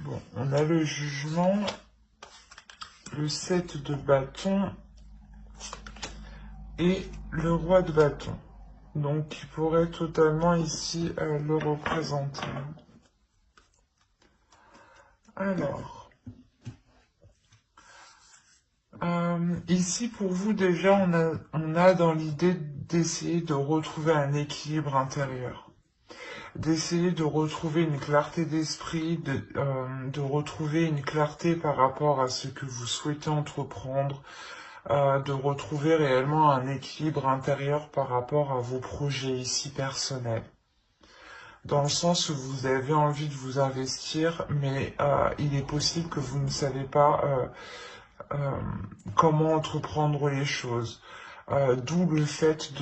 Bon, on a le jugement, le 7 de bâton et le roi de bâton. Donc, qui pourrait totalement ici le représenter. Alors, ici pour vous déjà, on a dans l'idée d'essayer de retrouver un équilibre intérieur, d'essayer de retrouver une clarté d'esprit, de retrouver une clarté par rapport à ce que vous souhaitez entreprendre, de retrouver réellement un équilibre intérieur par rapport à vos projets ici personnels. Dans le sens où vous avez envie de vous investir, mais il est possible que vous ne savez pas comment entreprendre les choses. D'où le fait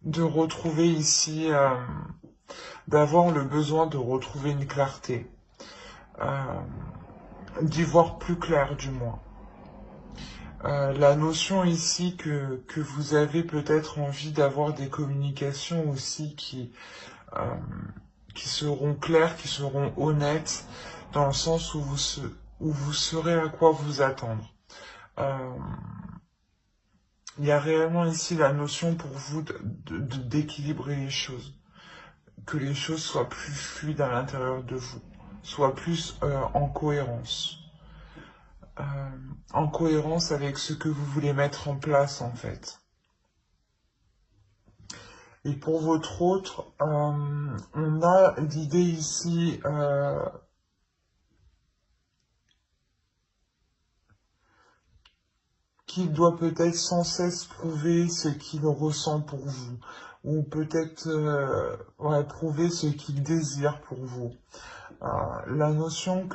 de retrouver ici, d'avoir le besoin de retrouver une clarté, d'y voir plus clair du moins. La notion ici que vous avez peut-être envie d'avoir des communications aussi qui seront claires, qui seront honnêtes, dans le sens où vous saurez à quoi vous attendre. Il y a réellement ici la notion pour vous d'équilibrer les choses, que les choses soient plus fluides à l'intérieur de vous, soient plus en cohérence avec ce que vous voulez mettre en place en fait. Et pour votre autre, on a l'idée ici qu'il doit peut-être sans cesse prouver ce qu'il ressent pour vous, ou peut-être prouver ce qu'il désire pour vous. La notion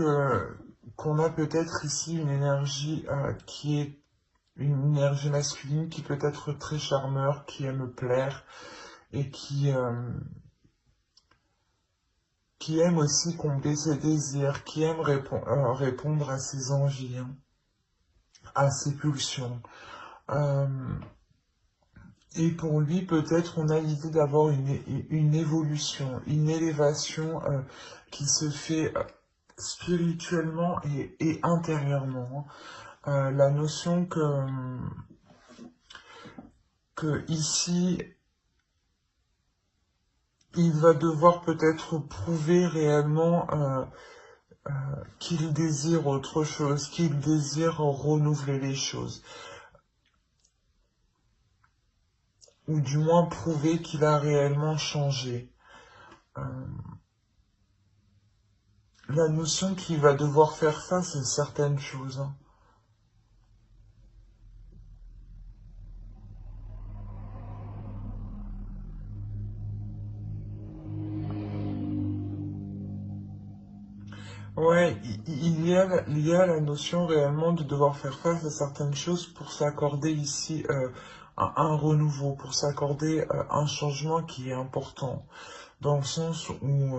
qu'on a peut-être ici une énergie qui est une énergie masculine qui peut être très charmeur, qui aime plaire et qui aime aussi combler ses désirs, qui aime répondre à ses envies, hein, à ses pulsions. Et pour lui, peut-être, on a l'idée d'avoir une évolution, une élévation qui se fait spirituellement et intérieurement. La notion que ici, il va devoir peut-être prouver réellement qu'il désire autre chose, qu'il désire renouveler les choses. Ou du moins prouver qu'il a réellement changé. La notion qu'il va devoir faire face à certaines choses. Hein. Ouais, il y a la notion réellement de devoir faire face à certaines choses pour s'accorder ici un renouveau, pour s'accorder un changement qui est important, dans le sens où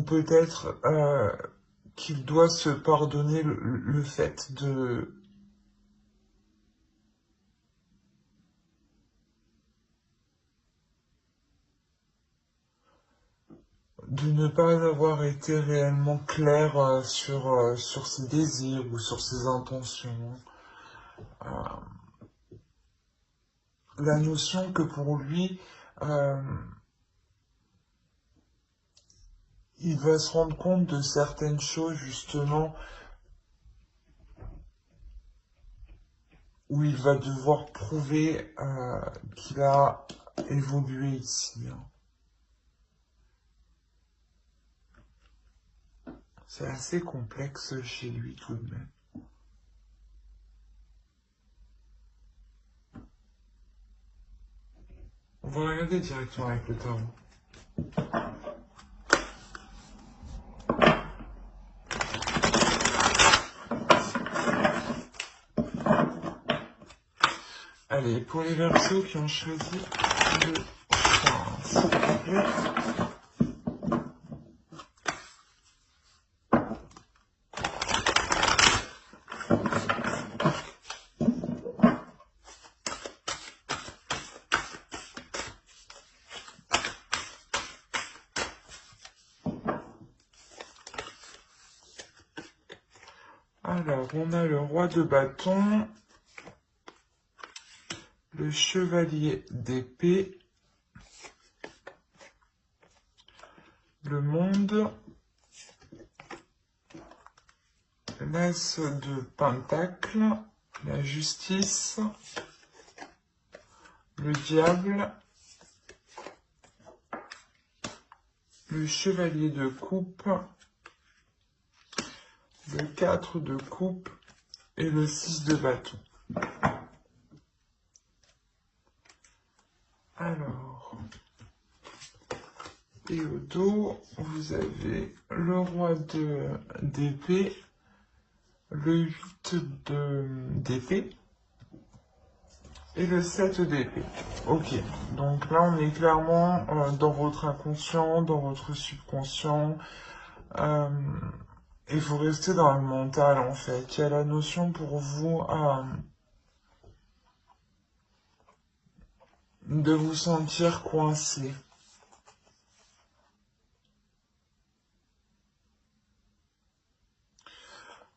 peut-être qu'il doit se pardonner le fait de ne pas avoir été réellement clair sur ses désirs ou sur ses intentions. La notion que pour lui, il va se rendre compte de certaines choses justement où il va devoir prouver qu'il a évolué ici. Hein. C'est assez complexe chez lui tout de même. On va regarder directement avec le tarot. Allez, pour les Verseaux qui ont choisi le prince, s'il vous plaît. Alors, on a le roi de bâton, le chevalier d'épée, le monde, l'as de pentacle, la justice, le diable, le chevalier de coupe, le 4 de coupe et le 6 de bâton. Alors, et au dos, vous avez le roi d'épée, le 8 d'épée et le 7 d'épée. Ok, donc là on est clairement dans votre inconscient, dans votre subconscient. Et vous restez dans le mental en fait. Il y a la notion pour vous de vous sentir coincé.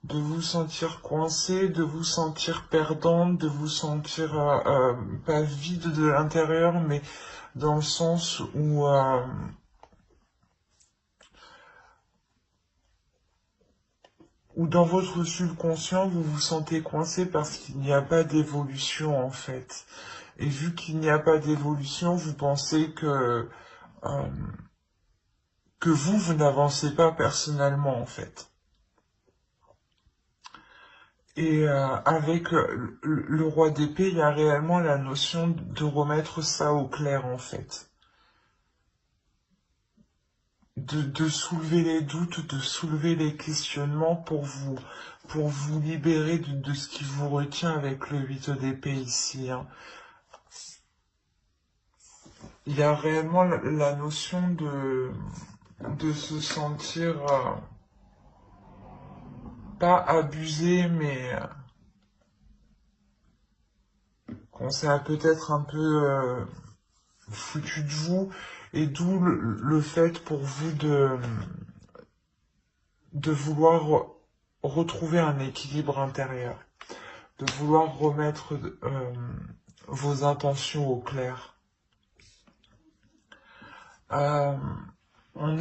De vous sentir coincé, de vous sentir perdante, de vous sentir pas vide de l'intérieur, mais dans le sens où dans votre subconscient, vous vous sentez coincé parce qu'il n'y a pas d'évolution en fait. Et vu qu'il n'y a pas d'évolution, vous pensez que vous n'avancez pas personnellement en fait. Et avec le roi d'épée, il y a réellement la notion de remettre ça au clair en fait. De soulever les doutes, de soulever les questionnements pour vous libérer de ce qui vous retient avec le 8 d'épée ici. Hein. Il y a réellement la notion de se sentir pas abusé, mais qu'on s'est peut-être un peu foutu de vous, et d'où le fait pour vous de vouloir retrouver un équilibre intérieur, de vouloir remettre vos intentions au clair. On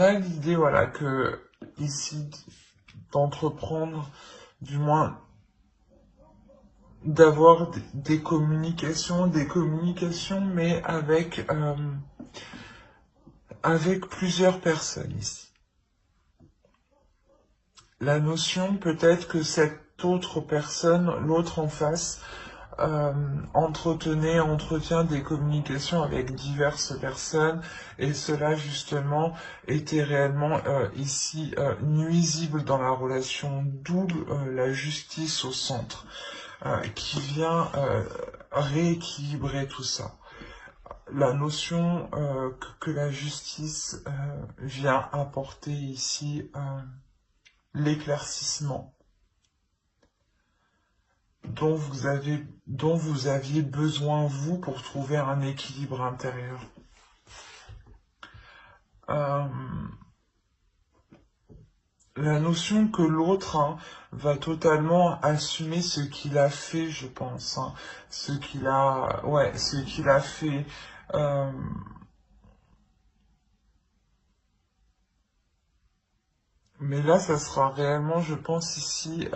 a l'idée, voilà, que ici, d'entreprendre, du moins, d'avoir des communications, mais avec plusieurs personnes ici. La notion peut-être que cette autre personne, l'autre en face, entretient des communications avec diverses personnes, et cela justement était réellement ici nuisible dans la relation, d'où la justice au centre, qui vient rééquilibrer tout ça. La notion que la justice vient apporter ici l'éclaircissement dont vous aviez besoin, vous, pour trouver un équilibre intérieur. La notion que l'autre va totalement assumer ce qu'il a fait, je pense. Hein, ce qu'il a fait. Mais là, ça sera réellement, je pense, ici...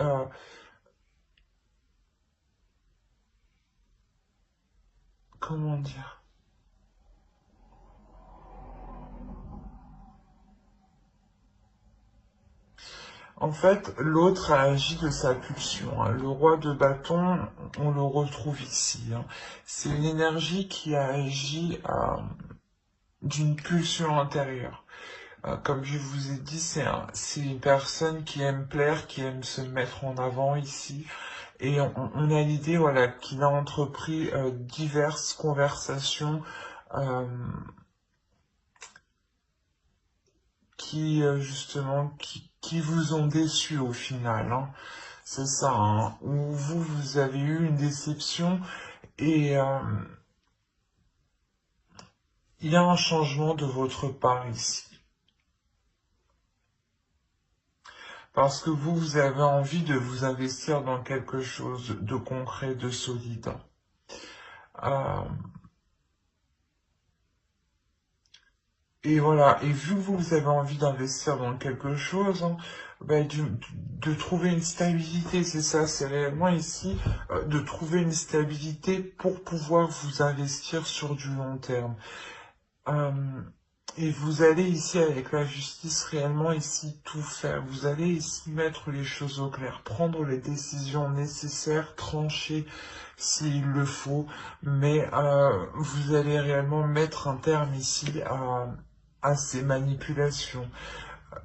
comment dire? En fait, l'autre a agi de sa pulsion. Hein. Le roi de bâton, on le retrouve ici. Hein. C'est une énergie qui a agi d'une pulsion intérieure. Comme je vous ai dit, c'est une personne qui aime plaire, qui aime se mettre en avant ici. Et on a l'idée, voilà, qu'il a entrepris diverses conversations justement, qui vous ont déçu au final. Hein. C'est ça, hein, où vous avez eu une déception, et il y a un changement de votre part ici. Parce que vous avez envie de vous investir dans quelque chose de concret, de solide. Euh, et voilà, et vu que vous avez envie d'investir dans quelque chose, hein, ben, de trouver une stabilité, c'est ça, c'est réellement ici, de trouver une stabilité pour pouvoir vous investir sur du long terme. Euh, et vous allez ici, avec la justice, réellement ici tout faire. Vous allez ici mettre les choses au clair, prendre les décisions nécessaires, trancher s'il le faut, mais vous allez réellement mettre un terme ici à ces manipulations.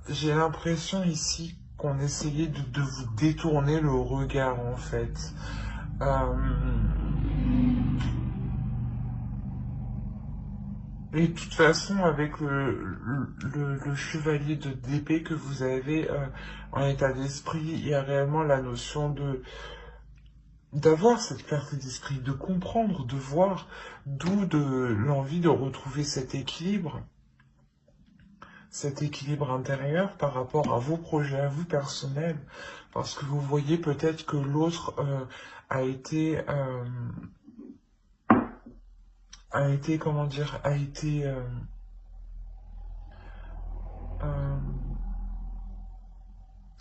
J'ai l'impression ici qu'on essayait de vous détourner le regard, en fait. Euh, Et de toute façon, avec le chevalier d'épée que vous avez en état d'esprit, il y a réellement la notion de d'avoir cette clarté d'esprit, de comprendre, de voir, d'où de l'envie de retrouver cet équilibre intérieur par rapport à vos projets, à vous personnels, parce que vous voyez peut-être que l'autre a été, comment dire, euh,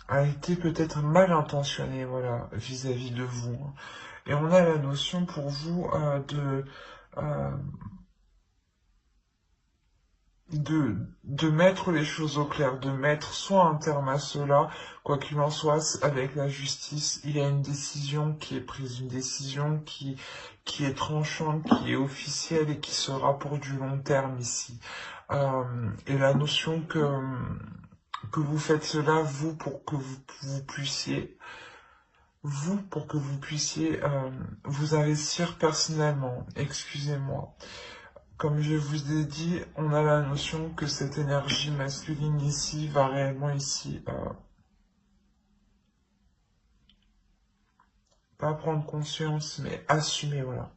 a été peut-être mal intentionné, voilà, vis-à-vis de vous, hein. Et on a la notion pour vous euh, de mettre les choses au clair, de mettre soit un terme à cela, quoi qu'il en soit, avec la justice, il y a une décision qui est prise, une décision qui est tranchante, qui est officielle et qui sera pour du long terme ici. Et la notion que vous faites cela, vous, pour que vous puissiez vous investir personnellement. Excusez-moi. Comme je vous ai dit, on a la notion que cette énergie masculine ici va réellement ici pas prendre conscience, mais assumer, voilà.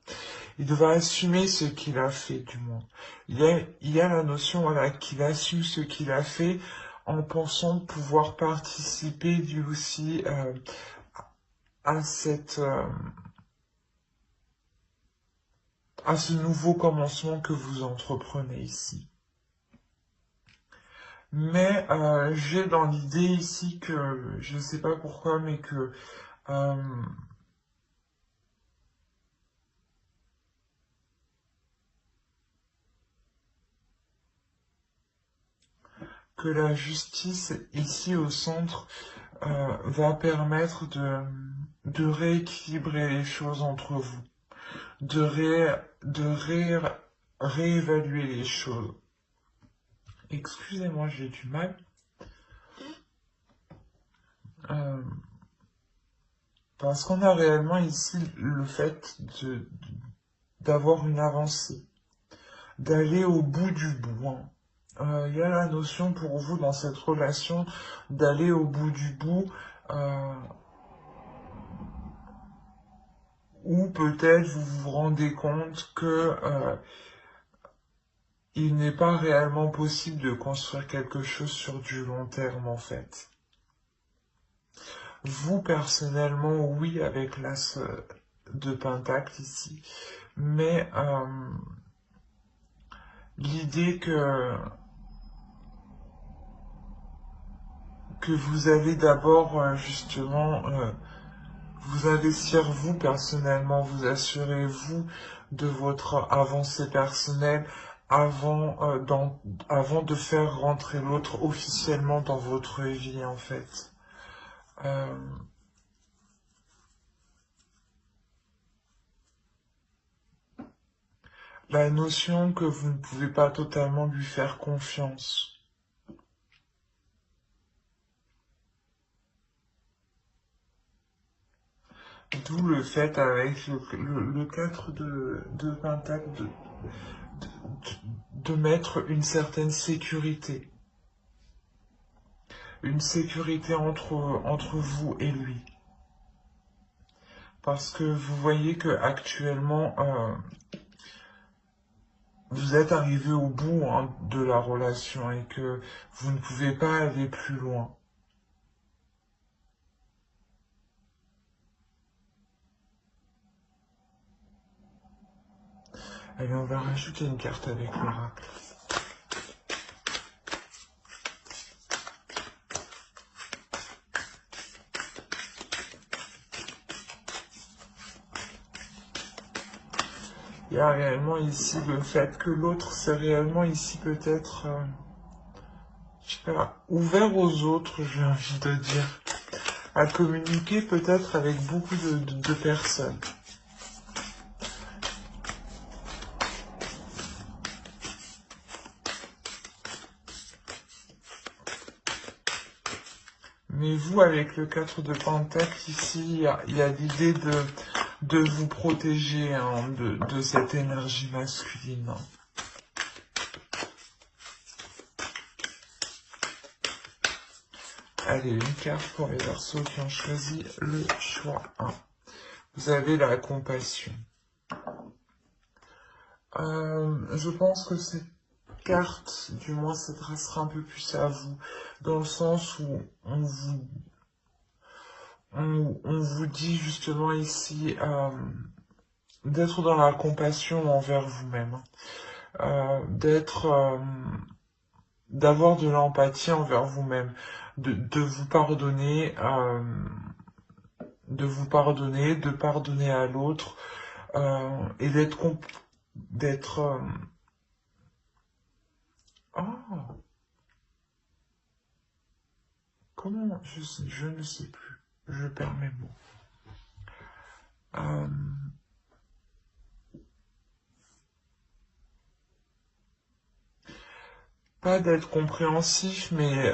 Il devra assumer ce qu'il a fait, du moins. Il y a la notion, voilà, qu'il assume ce qu'il a fait en pensant pouvoir participer lui aussi à à ce nouveau commencement que vous entreprenez ici. Mais j'ai dans l'idée ici que, je ne sais pas pourquoi, mais euh, que la justice ici au centre va permettre de rééquilibrer les choses entre vous, de, ré, de ré, réévaluer les choses. Excusez-moi, j'ai du mal. Euh, Parce qu'on a réellement ici le fait d'avoir une avancée, d'aller au bout du bout, hein. Il y a la notion pour vous dans cette relation d'aller au bout du bout, euh, ou peut-être vous vous rendez compte que il n'est pas réellement possible de construire quelque chose sur du long terme en fait. Vous personnellement, oui, avec l'as de Pentacle ici, mais l'idée que vous allez d'abord justement vous investir vous personnellement, vous assurer vous de votre avancée personnelle avant de faire rentrer l'autre officiellement dans votre vie en fait. Euh, la notion que vous ne pouvez pas totalement lui faire confiance. D'où le fait avec le 4 de Pentacle de mettre une certaine sécurité. Une sécurité entre vous et lui. Parce que vous voyez que actuellement vous êtes arrivé au bout hein, de la relation et que vous ne pouvez pas aller plus loin. Allez, on va rajouter une carte avec l'oracle. Il y a réellement ici le fait que l'autre, c'est réellement ici peut-être, je sais pas, ouvert aux autres, j'ai envie de dire, à communiquer peut-être avec beaucoup de personnes. Mais vous, avec le 4 de Pentacle, ici, il y a l'idée de vous protéger hein, de cette énergie masculine. Hein. Allez, une carte pour les Verseaux qui ont choisi le choix 1. Vous avez la compassion. Je pense que cette carte, du moins, s'adressera un peu plus à vous, dans le sens où on vous dit justement ici d'être dans la compassion envers vous-même, d'avoir de l'empathie envers vous-même, de vous pardonner, de pardonner à l'autre, et oh, comment, je ne sais plus, je perds mes mots. Pas d'être compréhensif, mais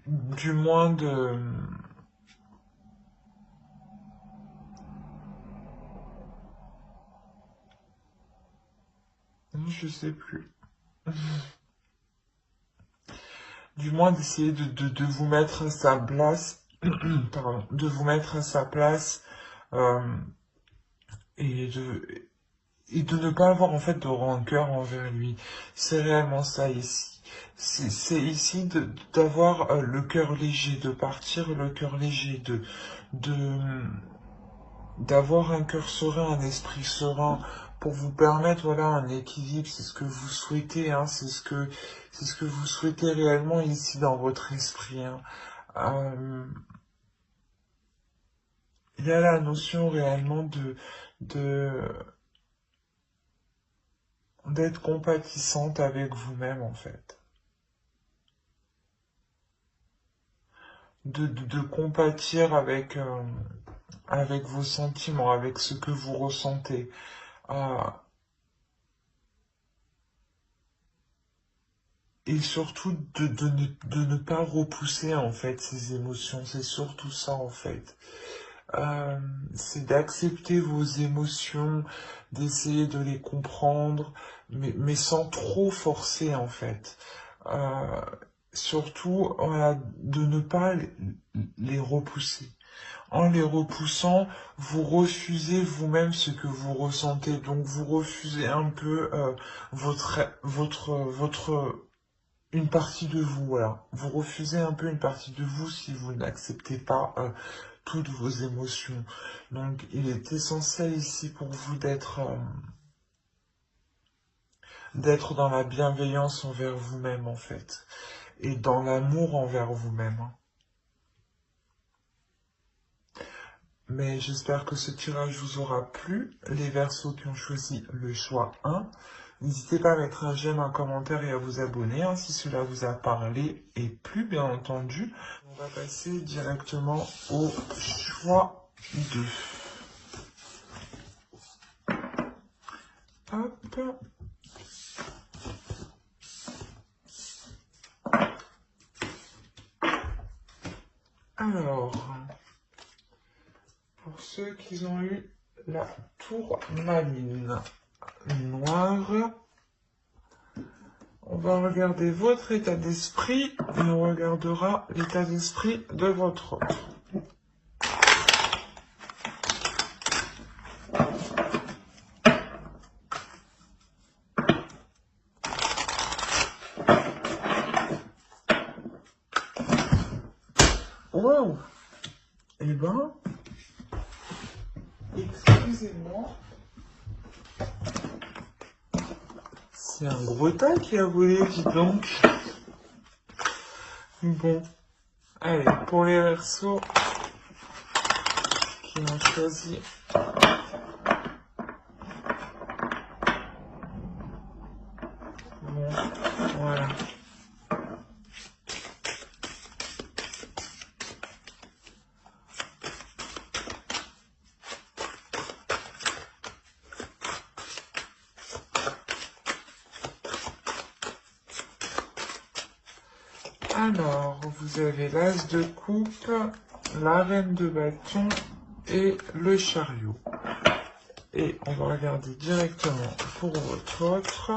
du moins de... Je sais plus. Du moins d'essayer de vous mettre à sa place, pardon, de vous mettre à sa place et de ne pas avoir en fait de rancœur envers lui. C'est réellement ça ici. C'est ici d'avoir le cœur léger, de partir le cœur léger, d'avoir un cœur serein, un esprit serein, pour vous permettre voilà un équilibre. C'est ce que vous souhaitez, hein, c'est ce que vous souhaitez réellement ici dans votre esprit. Hein. Il y a la notion réellement d'être compatissante avec vous-même en fait. De compatir avec vos sentiments, avec ce que vous ressentez. Et surtout de ne pas repousser en fait ces émotions. C'est surtout ça en fait. C'est d'accepter vos émotions, d'essayer de les comprendre, mais sans trop forcer en fait. Euh, Surtout voilà, de ne pas les repousser. En les repoussant, vous refusez vous-même ce que vous ressentez. Donc vous refusez un peu une partie de vous. Voilà. Vous refusez un peu une partie de vous si vous n'acceptez pas toutes vos émotions. Donc il est essentiel ici pour vous d'être dans la bienveillance envers vous-même en fait. Et dans l'amour envers vous-même. Hein. Mais j'espère que ce tirage vous aura plu. Les Verseaux qui ont choisi le choix 1. N'hésitez pas à mettre un j'aime, un commentaire et à vous abonner hein, si cela vous a parlé et plu, bien entendu. On va passer directement au choix 2. Hop. Alors, pour ceux qui ont eu la tourmaline noire, on va regarder votre état d'esprit et on regardera l'état d'esprit de votre autre. Wow! Eh ben, excusez-moi. C'est un gros tas qui a volé, dis donc. Bon, allez, pour les Verseaux qui ont choisi. Bon, voilà. Alors, vous avez l'As de coupe, la Reine de bâton et le chariot. Et on va regarder directement pour votre autre.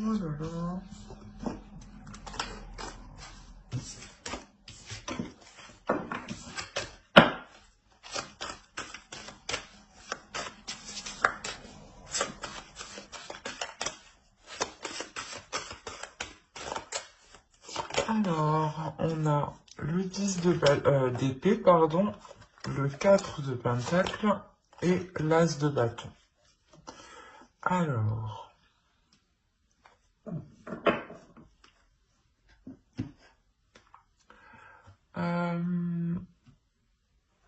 Oh là là. Alors, on a le 10 d'épée, pardon, le 4 de pentacle et l'As de bâton. Alors,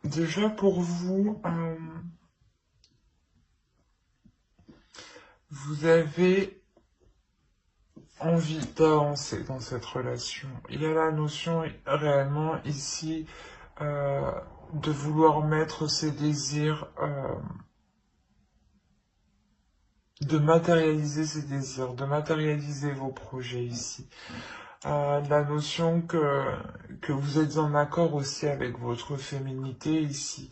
déjà pour vous, vous avez envie d'avancer dans cette relation. Il y a la notion réellement ici de vouloir mettre ses désirs, de matérialiser ses désirs, de matérialiser vos projets ici. La notion que vous êtes en accord aussi avec votre féminité ici,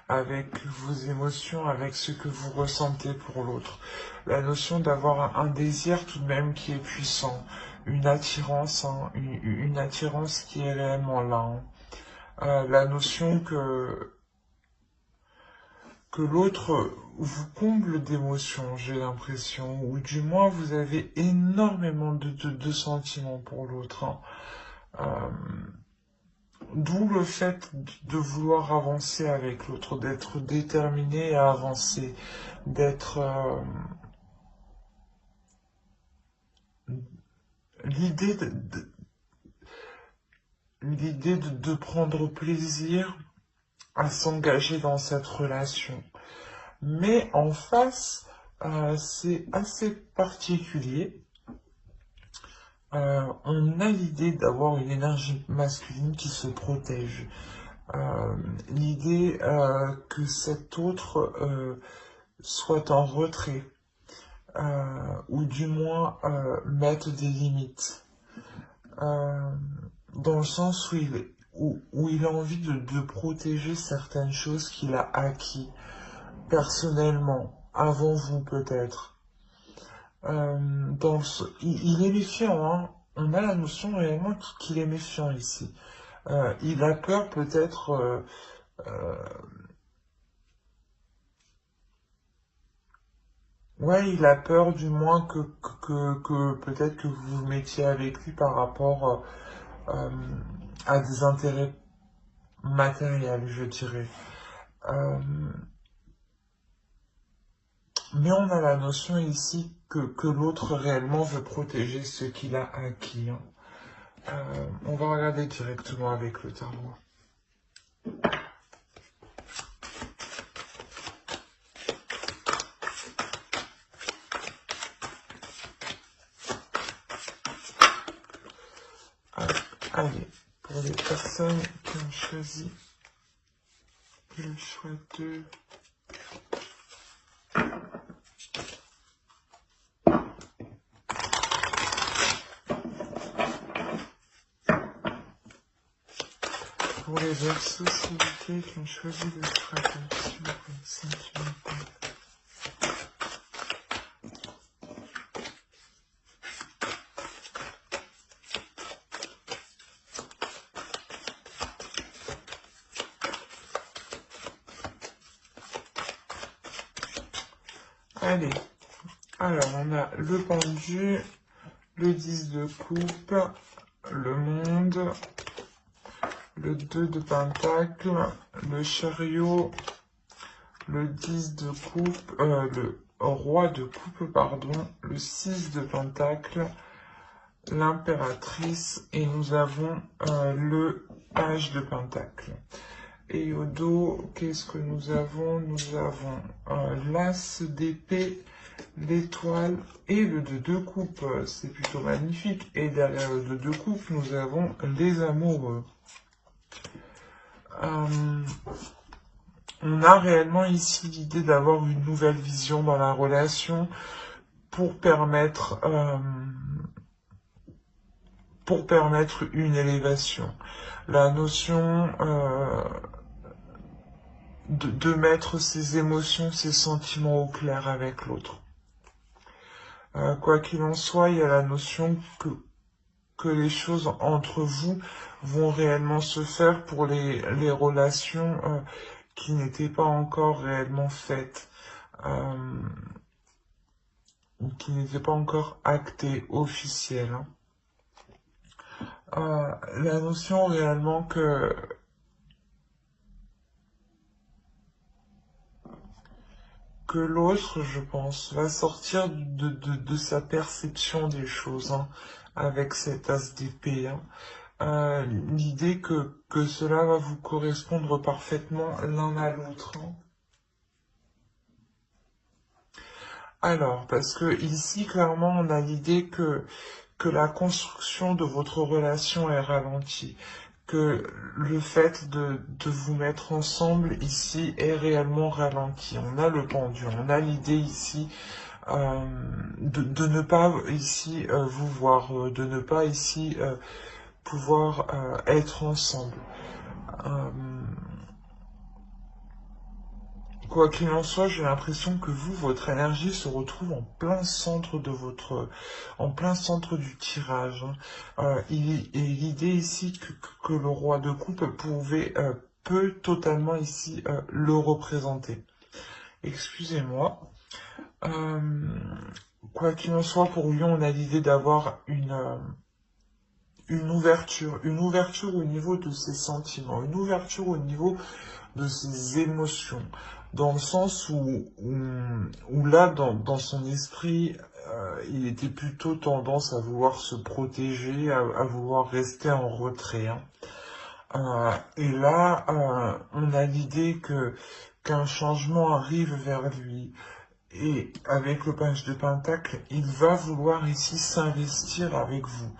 avec vos émotions, avec ce que vous ressentez pour l'autre. La notion d'avoir un désir tout de même qui est puissant, une attirance, hein, une attirance qui est réellement là. Hein. La notion que l'autre vous comble d'émotions, j'ai l'impression, ou du moins vous avez énormément de sentiments pour l'autre. Hein. D'où le fait de vouloir avancer avec l'autre, d'être déterminé à avancer, d'être... l'idée de prendre plaisir à s'engager dans cette relation. Mais en face, c'est assez particulier. On a l'idée d'avoir une énergie masculine qui se protège. L'idée que cet autre soit en retrait, ou du moins mette des limites. Dans le sens où il a envie de protéger certaines choses qu'il a acquis personnellement, avant vous peut-être. Il est méfiant, hein. On a la notion réellement qu'il est méfiant ici. Il a peur peut-être ouais, il a peur du moins que peut-être que vous vous mettiez avec lui par rapport à des intérêts matériels, je dirais. Mais on a la notion ici que l'autre réellement veut protéger ce qu'il a acquis. Hein. On va regarder directement avec le tarot. Allez, pour les personnes qui ont choisi le choix de... Pour les Verseaux, s'il vous plaît, qui ont choisi de faire attention pour une sentimentale. Allez, alors on a le pendu, le 10 de coupe, le monde, le 2 de pentacle, le chariot, le 10 de coupe, le roi de coupe, pardon, le 6 de pentacle, l'impératrice, et nous avons le page de pentacle. Et au dos, qu'est-ce que nous avons? Nous avons l'as d'épée, l'étoile et le 2 de coupe. C'est plutôt magnifique. Et derrière le 2 de coupe, nous avons les amoureux. On a réellement ici l'idée d'avoir une nouvelle vision dans la relation pour permettre une élévation. La notion de mettre ses émotions, ses sentiments au clair avec l'autre. Quoi qu'il en soit, il y a la notion que les choses entre vous vont réellement se faire pour les relations qui n'étaient pas encore réellement faites, qui n'étaient pas encore actées, officielles. La notion réellement que l'autre, je pense, va sortir de sa perception des choses, hein, avec cet as d'épée. Hein. L'idée que cela va vous correspondre parfaitement l'un à l'autre. Hein. Alors, parce que ici, clairement, on a l'idée que la construction de votre relation est ralentie, que le fait de vous mettre ensemble ici est réellement ralenti. On a le pendu, on a l'idée ici de ne pas ici vous voir, de ne pas ici pouvoir être ensemble. Quoi qu'il en soit, j'ai l'impression que vous, votre énergie se retrouve en plein centre de en plein centre du tirage. Hein. Et l'idée ici que le roi de coupe peut totalement ici le représenter. Excusez-moi. Quoi qu'il en soit, pour lui, on a l'idée d'avoir une ouverture au niveau de ses sentiments, une ouverture au niveau de ses émotions, dans le sens où là, dans son esprit, il était plutôt tendance à vouloir se protéger, à vouloir rester en retrait. Hein. Et là, on a l'idée qu'un changement arrive vers lui. Et avec le page de pentacle, il va vouloir ici s'investir avec vous,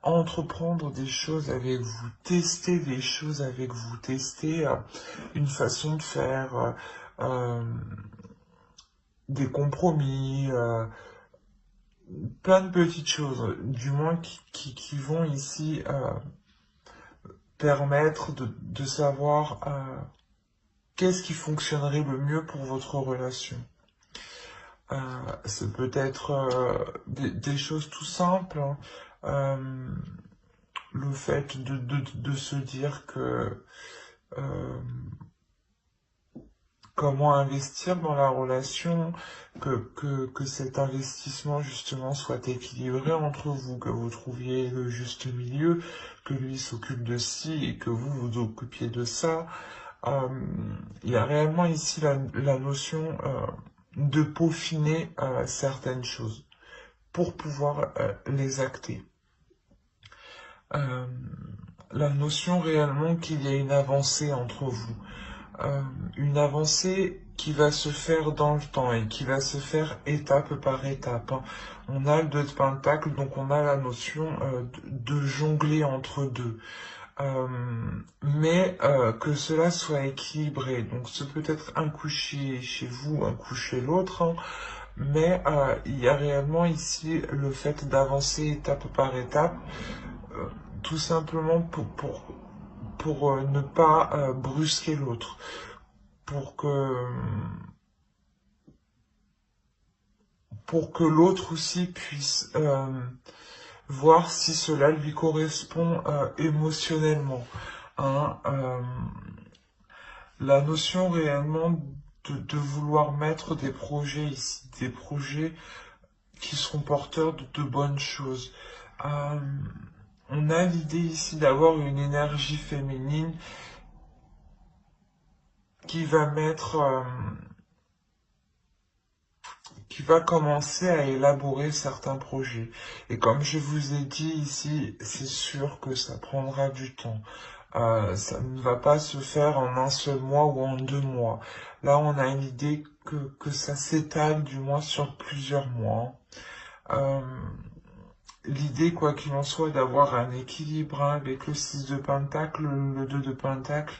entreprendre des choses avec vous, tester des choses avec vous, tester une façon de faire, des compromis, plein de petites choses, du moins qui vont ici permettre de savoir qu'est-ce qui fonctionnerait le mieux pour votre relation. C'est peut-être des choses tout simples, hein. Le fait de se dire que comment investir dans la relation, que cet investissement justement soit équilibré entre vous, que vous trouviez le juste milieu, que lui s'occupe de ci et que vous vous occupiez de ça. Il y a réellement ici la notion de peaufiner certaines choses pour pouvoir les acter. La notion réellement qu'il y a une avancée entre vous. Une avancée qui va se faire dans le temps et qui va se faire étape par étape. Hein. On a le 2 de pentacle, donc on a la notion de jongler entre deux. Mais que cela soit équilibré. Donc c'est peut-être un coup chez vous, un coup chez l'autre, hein, mais il y a réellement ici le fait d'avancer étape par étape, tout simplement pour ne pas brusquer l'autre, pour que l'autre aussi puisse voir si cela lui correspond émotionnellement. Hein. La notion réellement de vouloir mettre des projets ici, des projets qui seront porteurs de bonnes choses. Euh, on a l'idée ici d'avoir une énergie féminine qui va qui va commencer à élaborer certains projets. Et comme je vous ai dit ici, c'est sûr que ça prendra du temps. Ça ne va pas se faire en un seul mois ou en 2 mois. Là, on a une idée que ça s'étale du moins sur plusieurs mois. Euh, L'idée, quoi qu'il en soit, d'avoir un équilibre hein, avec le 6 de Pentacle, le 2 de Pentacle,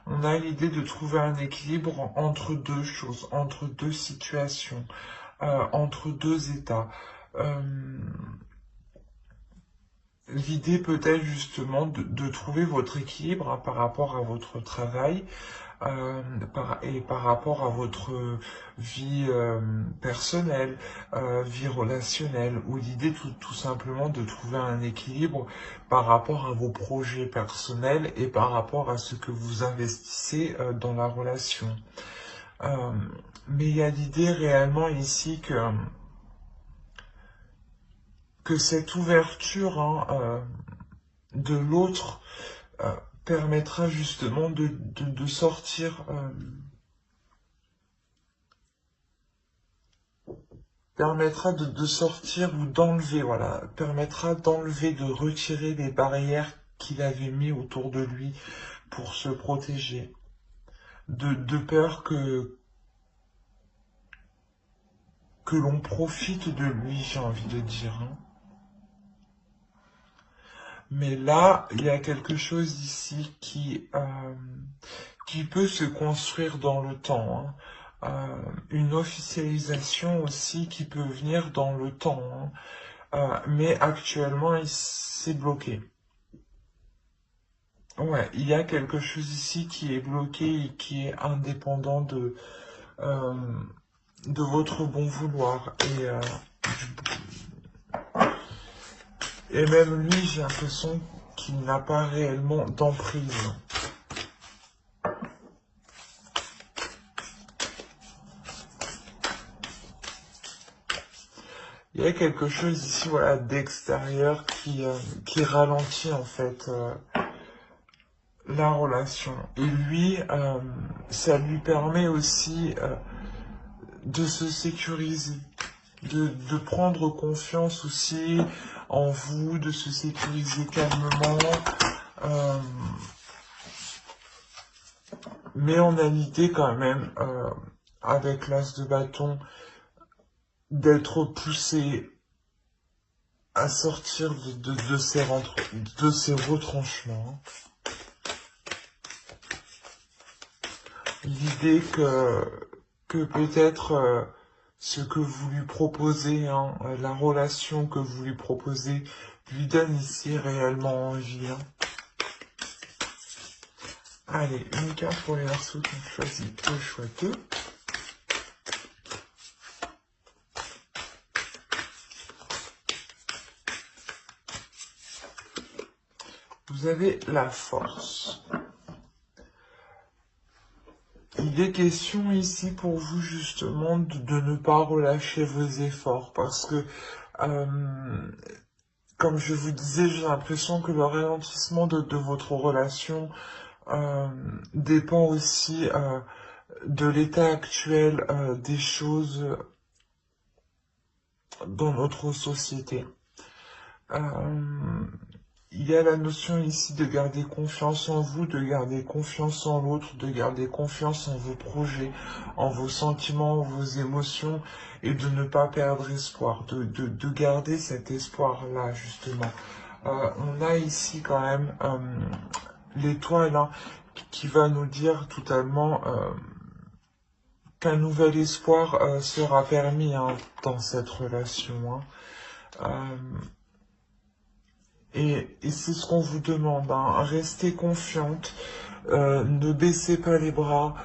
on a l'idée de trouver un équilibre entre deux choses, entre deux situations, entre deux états. Euh, L'idée peut-être justement de trouver votre équilibre hein, par rapport à votre travail et par rapport à votre vie personnelle, vie relationnelle, ou l'idée tout simplement de trouver un équilibre par rapport à vos projets personnels et par rapport à ce que vous investissez dans la relation. Euh, mais il y a l'idée réellement ici que cette ouverture hein, de l'autre euh, permettra justement de sortir, permettra de sortir ou d'enlever, voilà, permettra d'enlever, de retirer les barrières qu'il avait mis autour de lui pour se protéger, de peur que l'on profite de lui, j'ai envie de dire. Hein. Mais là, il y a quelque chose ici qui peut se construire dans le temps. Hein. Une officialisation aussi qui peut venir dans le temps. Hein. Mais actuellement, c'est bloqué. Ouais, il y a quelque chose ici qui est bloqué et qui est indépendant euh, de votre bon vouloir. Et même lui, j'ai l'impression qu'il n'a pas réellement d'emprise. Il y a quelque chose ici, voilà, d'extérieur qui ralentit en fait la relation. Et lui, ça lui permet aussi de se sécuriser, de prendre confiance aussi en vous, de se sécuriser calmement. Euh, mais on a l'idée quand même, avec l'as de bâton, d'être poussé à sortir de ces retranchements. L'idée que peut-être ce que vous lui proposez, hein, la relation que vous lui proposez, lui donne ici réellement envie. Hein. Allez, une carte pour les Verseaux qui ont choisi le choix 2. Vous avez la force. Il est question ici pour vous justement de ne pas relâcher vos efforts parce que, comme je vous disais, j'ai l'impression que le ralentissement de votre relation dépend aussi de l'état actuel des choses dans notre société. Il y a la notion ici de garder confiance en vous, de garder confiance en l'autre, de garder confiance en vos projets, en vos sentiments, en vos émotions, et de ne pas perdre espoir, de garder cet espoir-là, justement. On a ici quand même l'étoile hein, qui va nous dire totalement qu'un nouvel espoir sera permis hein, dans cette relation. Hein. Et c'est ce qu'on vous demande, hein. Restez confiante, ne baissez pas les bras,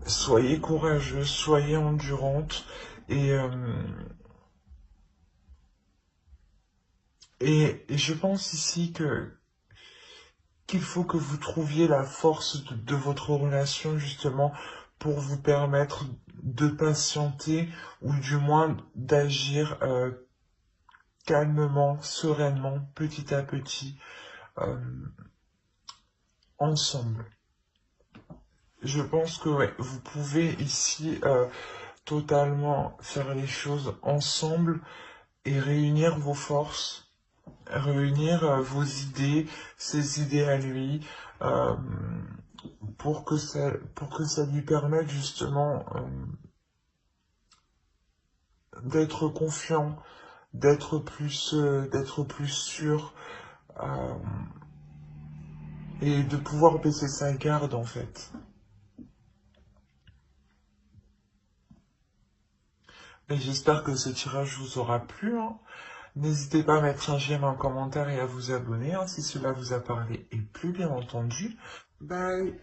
soyez courageuse, soyez endurante et, et je pense ici qu'il faut que vous trouviez la force de votre relation justement pour vous permettre de patienter ou du moins d'agir calmement, sereinement, petit à petit, euh, ensemble. Je pense que ouais, vous pouvez ici totalement faire les choses ensemble et réunir vos forces, réunir vos idées, ses idées à lui, euh, pour que ça lui permette justement d'être confiant, d'être plus sûr euh, et de pouvoir baisser sa garde en fait. Et j'espère que ce tirage vous aura plu, hein. N'hésitez pas à mettre un j'aime, un commentaire et à vous abonner, hein, si cela vous a parlé et plu, bien entendu. Bye!